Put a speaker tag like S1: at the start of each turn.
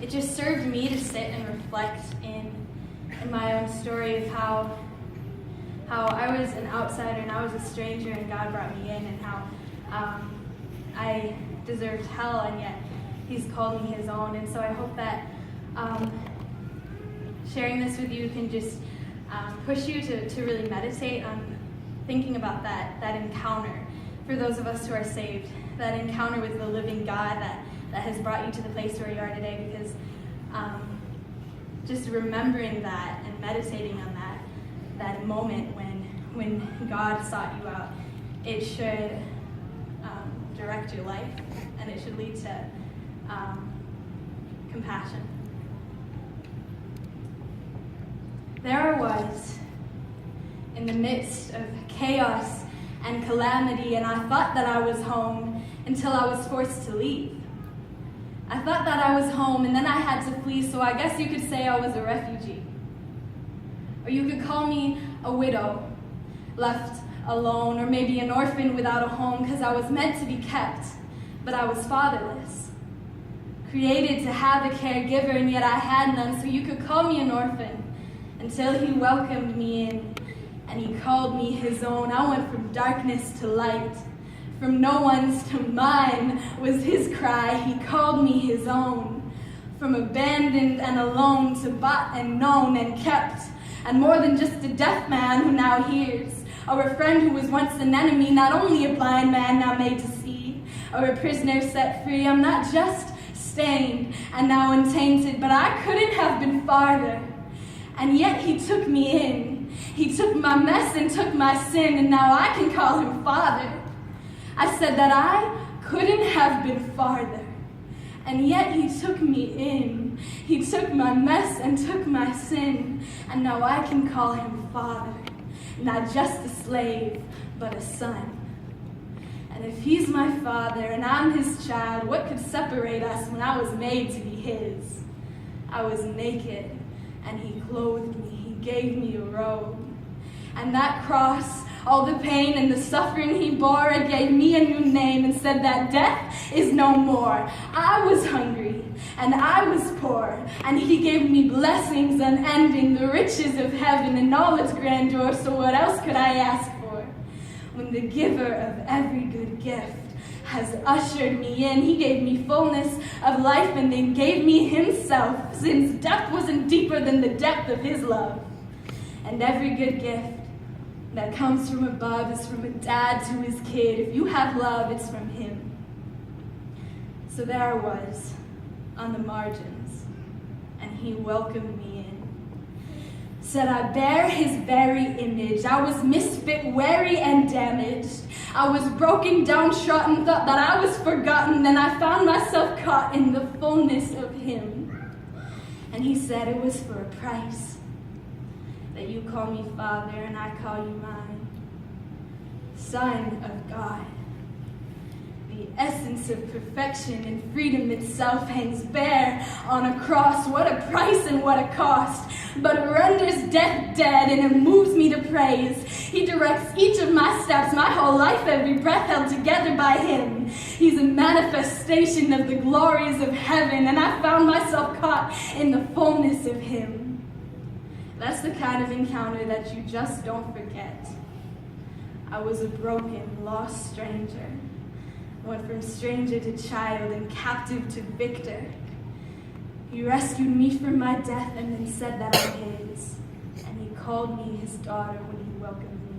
S1: it just served me to sit and reflect in my own story of how I was an outsider and I was a stranger and God brought me in, and how I deserved hell and yet He's called me His own. And so I hope that sharing this with you can just push you to really meditate on thinking about that encounter for those of us who are saved, that encounter with the living God that has brought you to the place where you are today, because just remembering that and meditating on that moment when God sought you out, it should direct your life, and it should lead to compassion. There I was in the midst of chaos and calamity, and I thought that I was home until I was forced to leave. I thought that I was home, and then I had to flee, so I guess you could say I was a refugee. Or you could call me a widow, left alone, or maybe an orphan without a home, because I was meant to be kept, but I was fatherless. Created to have a caregiver, and yet I had none, so you could call me an orphan, until He welcomed me in, and He called me His own. I went from darkness to light. From no one's to mine was His cry. He called me His own. From abandoned and alone to bought and known and kept. And more than just a deaf man who now hears, or a friend who was once an enemy, not only a blind man now made to see, or a prisoner set free. I'm not just stained and now untainted, but I couldn't have been farther. And yet He took me in. He took my mess and took my sin, and now I can call Him Father. I said that I couldn't have been farther, and yet He took me in. He took my mess and took my sin, and now I can call Him Father. Not just a slave, but a son. And if He's my Father and I'm His child, what could separate us when I was made to be His? I was naked, and He clothed me. He gave me a robe. And that cross, all the pain and the suffering He bore, it gave me a new name and said that death is no more. I was hungry and I was poor, and He gave me blessings unending, the riches of heaven and all its grandeur. So what else could I ask for? When the giver of every good gift has ushered me in, He gave me fullness of life and then gave me Himself, since depth wasn't deeper than the depth of His love. And every good gift that comes from above is from a dad to his kid. If you have love, it's from Him. So there I was on the margins, and He welcomed me in. Said I bear His very image. I was misfit, weary, and damaged. I was broken, downtrodden, thought that I was forgotten. Then I found myself caught in the fullness of Him. And He said it was for a price that you call me Father and I call you mine. Son of God. The essence of perfection and freedom itself hangs bare on a cross. What a price and what a cost. But it renders death dead and it moves me to praise. He directs each of my steps, my whole life, every breath held together by Him. He's a manifestation of the glories of heaven, and I found myself caught in the fullness of Him. That's the kind of encounter that you just don't forget. I was a broken, lost stranger. Went from stranger to child and captive to victor. He rescued me from my death and then said that I'm His. And He called me His daughter when He welcomed me